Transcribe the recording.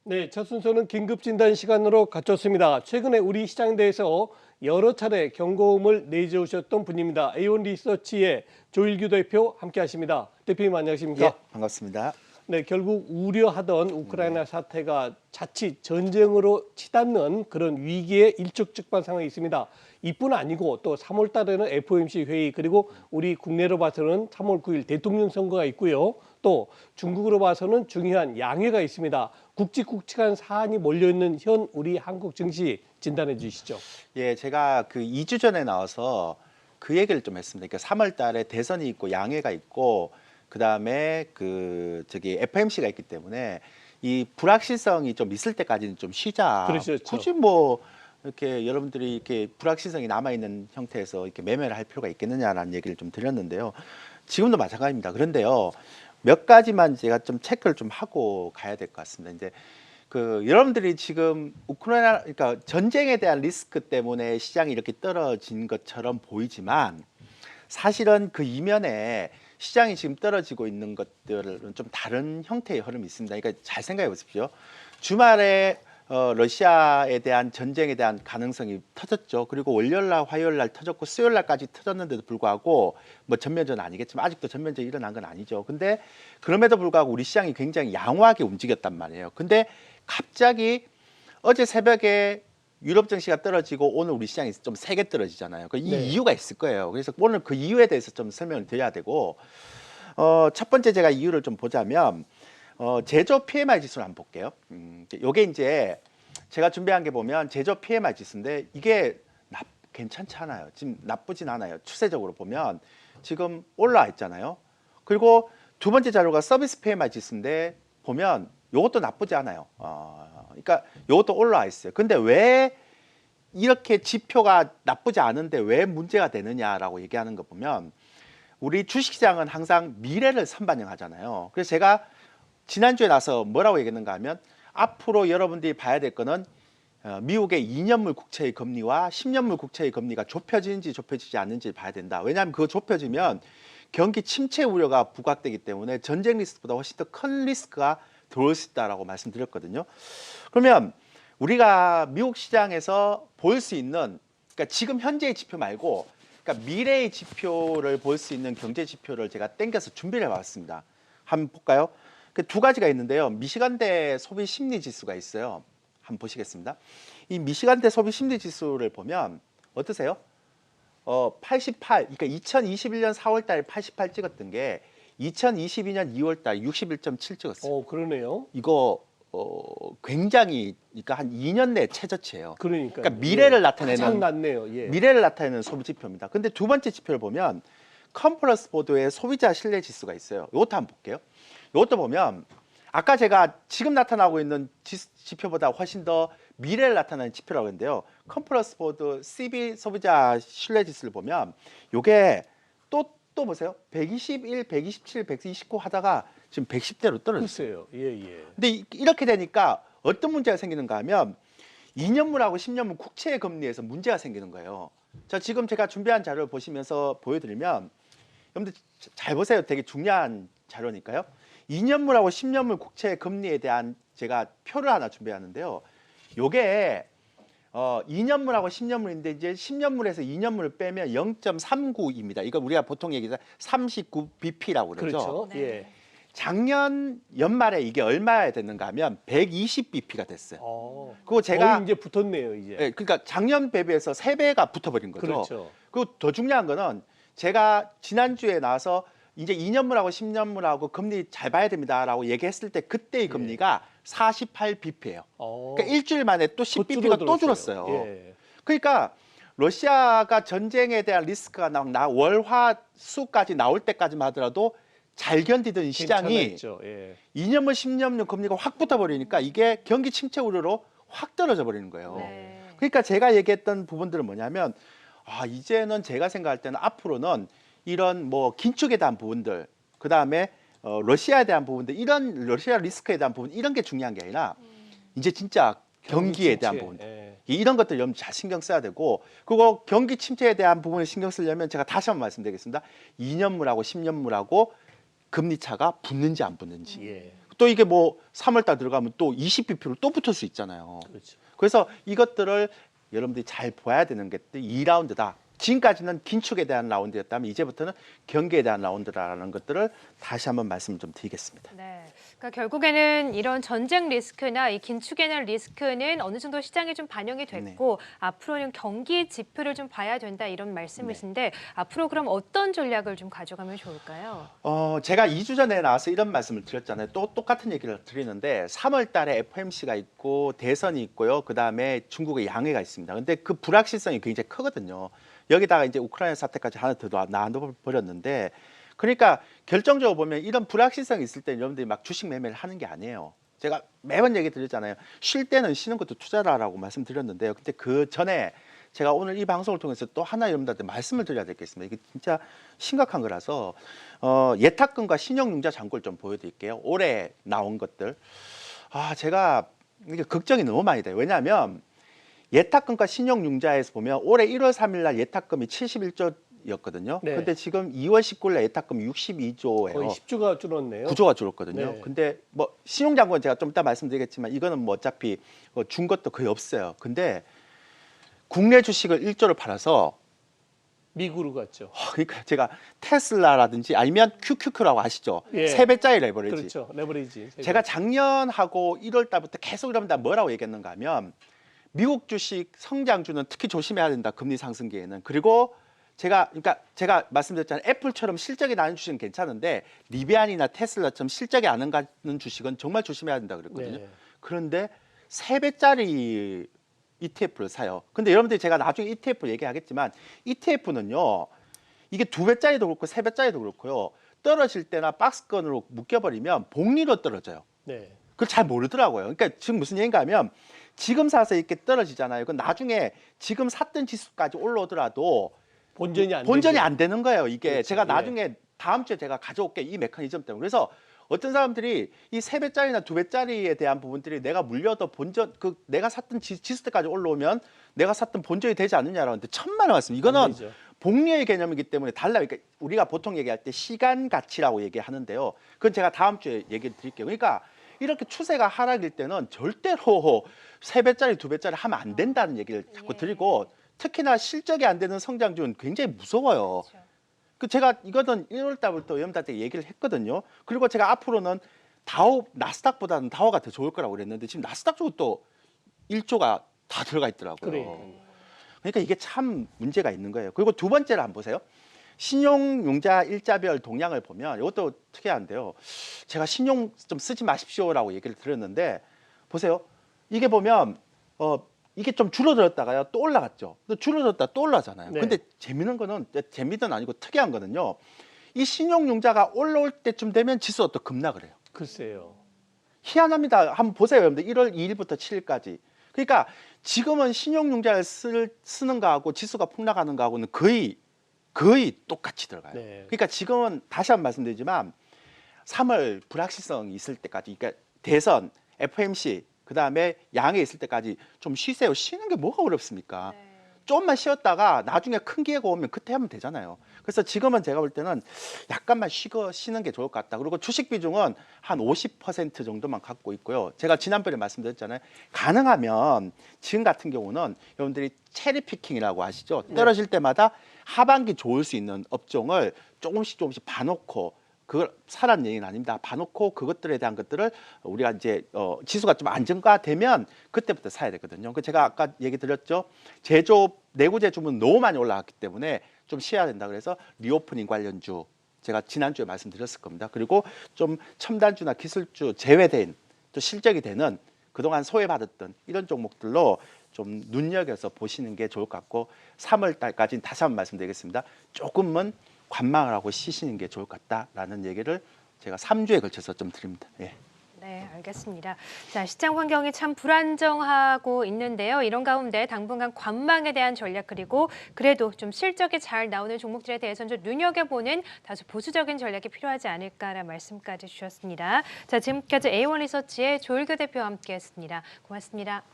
네, 첫 순서는 긴급 진단 시간으로 갖췄습니다. 최근에 우리 시장에 대해서 여러 차례 경고음을 내주셨던 분입니다. A1 리서치의 조일규 대표 함께하십니다. 대표님 안녕하십니까? 예, 반갑습니다. 네, 결국 우려하던 우크라이나 사태가 자칫 전쟁으로 치닫는 그런 위기의 일촉즉발 상황이 있습니다. 이뿐 아니고 또 3월 달에는 FOMC 회의 그리고 우리 국내로 봐서는 3월 9일 대통령 선거가 있고요. 또 중국으로 봐서는 중요한 양회가 있습니다. 굵직굵직한 사안이 몰려있는 현 우리 한국 증시 진단해 주시죠. 예, 제가 그 2주 전에 나와서 그 얘기를 좀 했습니다. 그러니까 3월 달에 대선이 있고 양회가 있고 그다음에 FMC가 있기 때문에 이 불확실성이 좀 있을 때까지는 좀 쉬자. 그러셨죠. 굳이 뭐 이렇게 여러분들이 이렇게 불확실성이 남아 있는 형태에서 이렇게 매매를 할 필요가 있겠느냐라는 얘기를 좀 드렸는데요. 지금도 마찬가지입니다. 그런데요. 몇 가지만 제가 좀 체크를 좀 하고 가야 될 것 같습니다. 이제 여러분들이 지금 우크라이나 그러니까 전쟁에 대한 리스크 때문에 시장이 이렇게 떨어진 것처럼 보이지만 사실은 그 이면에 시장이 지금 떨어지고 있는 것들은 좀 다른 형태의 흐름이 있습니다. 그러니까 잘 생각해 보십시오. 주말에 러시아에 대한 전쟁에 대한 가능성이 터졌죠. 그리고 월요일날, 화요일날 터졌고 수요일날까지 터졌는데도 불구하고 뭐 전면전 아니겠지만 아직도 전면전이 일어난 건 아니죠. 근데 그럼에도 불구하고 우리 시장이 굉장히 양호하게 움직였단 말이에요. 근데 갑자기 어제 새벽에 유럽 증시가 떨어지고 오늘 우리 시장이 좀 세게 떨어지잖아요. 이 네. 이유가 있을 거예요. 그래서 오늘 그 이유에 대해서 좀 설명을 드려야 되고 첫 번째 제가 이유를 좀 보자면 제조 PMI 지수를 한번 볼게요. 요게 이제 제가 준비한 게 보면 제조 PMI 지수인데 이게 괜찮지 않아요. 지금 나쁘진 않아요. 추세적으로 보면 지금 올라와 있잖아요. 그리고 두 번째 자료가 서비스 PMI 지수인데 보면 요것도 나쁘지 않아요. 그러니까 요것도 올라와 있어요. 근데 왜 이렇게 지표가 나쁘지 않은데 왜 문제가 되느냐라고 얘기하는 거 보면 우리 주식시장은 항상 미래를 선반영하잖아요. 그래서 제가 지난주에 나서 뭐라고 얘기했는가 하면 앞으로 여러분들이 봐야 될 거는 미국의 2년물 국채의 금리와 10년물 국채의 금리가 좁혀지는지 좁혀지지 않는지 봐야 된다. 왜냐하면 그거 좁혀지면 경기 침체 우려가 부각되기 때문에 전쟁 리스크보다 훨씬 더 큰 리스크가 들어올 수 있다라고 말씀드렸거든요. 그러면 우리가 미국 시장에서 볼 수 있는 그러니까 지금 현재의 지표 말고 그러니까 미래의 지표를 볼 수 있는 경제 지표를 제가 땡겨서 준비를 해봤습니다. 한번 볼까요? 두 가지가 있는데요. 미시간대 소비 심리 지수가 있어요. 한번 보시겠습니다. 이 미시간대 소비 심리 지수를 보면 어떠세요? 88, 그러니까 2021년 4월 달에 88 찍었던 게 2022년 2월 달 61.7 찍었어요. 그러네요. 이거 굉장히 그러니까 한 2년 내 최저치예요. 그러니까 미래를 나타내는 가장 낮네요. 예. 미래를 나타내는 소비 지표입니다. 근데 두 번째 지표를 보면 컨퍼런스 보드의 소비자 신뢰 지수가 있어요. 이것도 한번 볼게요. 이것도 보면 아까 제가 지금 나타나고 있는 지표보다 훨씬 더 미래를 나타내는 지표라고 했는데요. 컨퍼런스 보드 CB 소비자 신뢰 지수를 보면 이게 또 보세요. 121, 127, 129 하다가 지금 110대로 떨어졌어요. 예. 근데 이렇게 되니까 어떤 문제가 생기는가 하면 2년물하고 10년물 국채 금리에서 문제가 생기는 거예요. 자, 지금 제가 준비한 자료를 보시면서 보여드리면 여러분들 잘 보세요. 되게 중요한 자료니까요. 2년물하고 10년물 국채 금리에 대한 제가 표를 하나 준비하는데요. 요게 2년물하고 10년물인데 이제 10년물에서 2년물을 빼면 0.39입니다. 이거 우리가 보통 얘기해서 39bp라고 그러죠. 그렇죠. 네. 예. 작년 연말에 이게 얼마야 됐는가 하면 120bp가 됐어요. 그리고 제가 거의 이제 붙었네요, 이제. 예, 그러니까 작년 대비해서 3배가 붙어버린 거죠. 그렇죠. 그리고 더 중요한 거는 제가 지난주에 나와서 이제 2년물하고 10년물하고 금리 잘 봐야 됩니다라고 얘기했을 때 그때의 금리가 48bp예요. 그러니까 일주일 만에 또 10bp가 또 줄었어요. 예. 그러니까 러시아가 전쟁에 대한 리스크가 월화수까지 나올 때까지만 하더라도 잘 견디던 시장이 괜찮았죠. 예. 2년물 10년물 금리가 확 붙어버리니까 이게 경기 침체 우려로 확 떨어져 버리는 거예요. 네. 그러니까 제가 얘기했던 부분들은 뭐냐면 이제는 제가 생각할 때는 앞으로는 이런 뭐 긴축에 대한 부분들 그다음에 러시아에 대한 부분들 이런 러시아 리스크에 대한 부분 이런 게 중요한 게 아니라 이제 진짜 경기에 대한 침체. 부분들 예. 이런 것들 여러분 잘 신경 써야 되고 그리고 경기 침체에 대한 부분을 신경 쓰려면 제가 다시 한번 말씀드리겠습니다. 2년물하고 10년물하고 금리 차가 붙는지 안 붙는지 예. 또 이게 뭐 3월 달 들어가면 또 20bp로 또 붙을 수 있잖아요. 그렇죠. 그래서 이것들을 여러분들이 잘 봐야 되는 게 2라운드다. 지금까지는 긴축에 대한 라운드였다면 이제부터는 경기에 대한 라운드라는 것들을 다시 한번 말씀을 좀 드리겠습니다. 네, 그러니까 결국에는 이런 전쟁 리스크나 이 긴축에 대한 리스크는 어느 정도 시장에 좀 반영이 됐고 앞으로는 경기 지표를 좀 봐야 된다 이런 말씀이신데 앞으로 그럼 어떤 전략을 좀 가져가면 좋을까요? 제가 2주 전에 나와서 이런 말씀을 드렸잖아요. 또 똑같은 얘기를 드리는데 3월 달에 FOMC가 있고 대선이 있고요. 그다음에 중국의 양해가 있습니다. 근데 그 불확실성이 굉장히 크거든요. 여기다가 이제 우크라이나 사태까지 하나 더 나눠버렸는데 그러니까 결정적으로 보면 이런 불확실성이 있을 때 여러분들이 막 주식 매매를 하는 게 아니에요. 제가 매번 얘기 드렸잖아요. 쉴 때는 쉬는 것도 투자라고 말씀드렸는데요. 근데 그 전에 제가 오늘 이 방송을 통해서 또 하나 여러분들한테 말씀을 드려야 되겠습니다. 이게 진짜 심각한 거라서 예탁금과 신용융자 잔고를 좀 보여드릴게요. 올해 나온 것들. 제가 이게 걱정이 너무 많이 돼요. 왜냐하면 예탁금과 신용융자에서 보면 올해 1월 3일 날 예탁금이 71조였거든요. 네. 근데 지금 2월 19일 날 예탁금이 62조예요. 거의 10조가 줄었네요. 9조가 줄었거든요. 네. 근데 뭐 신용잔고는 제가 좀 이따 말씀드리겠지만 이거는 뭐 어차피 준 것도 거의 없어요. 근데 국내 주식을 1조를 팔아서 미국으로 갔죠. 그러니까 제가 테슬라라든지 아니면 QQQ라고 아시죠? 예. 3배짜리 레버리지. 그렇죠. 레버리지. 제가 작년하고 1월 달부터 계속 이러면 뭐라고 얘기했는가 하면 미국 주식 성장주는 특히 조심해야 된다. 금리 상승기에는. 그리고 제가 말씀드렸잖아요. 애플처럼 실적이 나는 주식은 괜찮은데 리비안이나 테슬라처럼 실적이 안 가는 주식은 정말 조심해야 된다 그랬거든요. 네. 그런데 3배짜리 ETF를 사요. 근데 여러분들이 제가 나중에 ETF 얘기하겠지만 ETF는요. 이게 2배짜리도 그렇고 3배짜리도 그렇고요. 떨어질 때나 박스권으로 묶여버리면 복리로 떨어져요. 네. 그걸 잘 모르더라고요. 그러니까 지금 무슨 얘기인가 하면 지금 사서 이렇게 떨어지잖아요. 그건 나중에 지금 샀던 지수까지 올라오더라도 본전이 안 되죠. 되는 거예요. 이게 그렇죠. 제가 예. 나중에 다음 주에 제가 가져올게 이 메커니즘 때문에. 그래서 어떤 사람들이 이 3배짜리나 2배짜리에 대한 부분들이 내가 물려도 본전 내가 샀던 지수 때까지 올라오면 내가 샀던 본전이 되지 않느냐라는데 천만의 말씀. 이거는 안 되죠. 복리의 개념이기 때문에 달라요. 그러니까 우리가 보통 얘기할 때 시간 가치라고 얘기하는데요. 그건 제가 다음 주에 얘기 드릴게요. 그러니까 이렇게 추세가 하락일 때는 절대로 3배짜리, 2배짜리 하면 안 된다는 얘기를 자꾸 드리고 특히나 실적이 안 되는 성장주는 굉장히 무서워요. 그렇죠. 제가 이거는 1월 달부터 여러분들한테 얘기를 했거든요. 그리고 제가 앞으로는 나스닥보다는 다우가 더 좋을 거라고 그랬는데 지금 나스닥 쪽은 또 1조가 다 들어가 있더라고요. 그러니까 이게 참 문제가 있는 거예요. 그리고 두 번째를 한번 보세요. 신용융자 일자별 동향을 보면 이것도 특이한데요. 제가 신용 좀 쓰지 마십시오라고 얘기를 드렸는데 보세요. 이게 보면 이게 좀 줄어들었다가요 또 올라갔죠. 또 줄어들었다 또 올라잖아요. 네. 근데 재미있는 거는 재미든 아니고 특이한 거는요. 이 신용융자가 올라올 때쯤 되면 지수가 또 급락을 해요. 글쎄요. 희한합니다. 한번 보세요, 여러분들. 1월 2일부터 7일까지. 그러니까 지금은 신용융자를 쓰는 거하고 지수가 폭락하는 거하고는 거의 똑같이 들어가요. 네. 그러니까 지금은 다시 한번 말씀드리지만 3월 불확실성이 있을 때까지, 그러니까 대선, FOMC, 그 다음에 양해 있을 때까지 좀 쉬세요. 쉬는 게 뭐가 어렵습니까? 조금만 쉬었다가 나중에 큰 기회가 오면 그때 하면 되잖아요. 그래서 지금은 제가 볼 때는 약간만 쉬는 게 좋을 것 같다. 그리고 주식 비중은 한 50% 정도만 갖고 있고요. 제가 지난번에 말씀드렸잖아요. 가능하면 지금 같은 경우는 여러분들이 체리 피킹이라고 아시죠? 떨어질 때마다 하반기 좋을 수 있는 업종을 조금씩 봐놓고 그걸 사라는 얘기는 아닙니다. 봐놓고 그것들에 대한 것들을 우리가 이제 지수가 좀 안정화되면 그때부터 사야 되거든요. 그 제가 아까 얘기 드렸죠. 내구재 주문 너무 많이 올라갔기 때문에 좀 쉬어야 된다. 그래서 리오프닝 관련주 제가 지난주에 말씀드렸을 겁니다. 그리고 좀 첨단주나 기술주 제외된 또 실적이 되는 그동안 소외받았던 이런 종목들로 좀 눈여겨서 보시는 게 좋을 것 같고 3월 달까지는 다시 한번 말씀드리겠습니다. 조금은 관망을 하고 쉬시는 게 좋을 것 같다라는 얘기를 제가 3주에 걸쳐서 좀 드립니다. 예. 네, 알겠습니다. 자, 시장 환경이 참 불안정하고 있는데요. 이런 가운데 당분간 관망에 대한 전략 그리고 그래도 좀 실적이 잘 나오는 종목들에 대해서는 좀 눈여겨보는 다소 보수적인 전략이 필요하지 않을까라는 말씀까지 주셨습니다. 자, 지금까지 A1 리서치의 조일교 대표와 함께했습니다. 고맙습니다.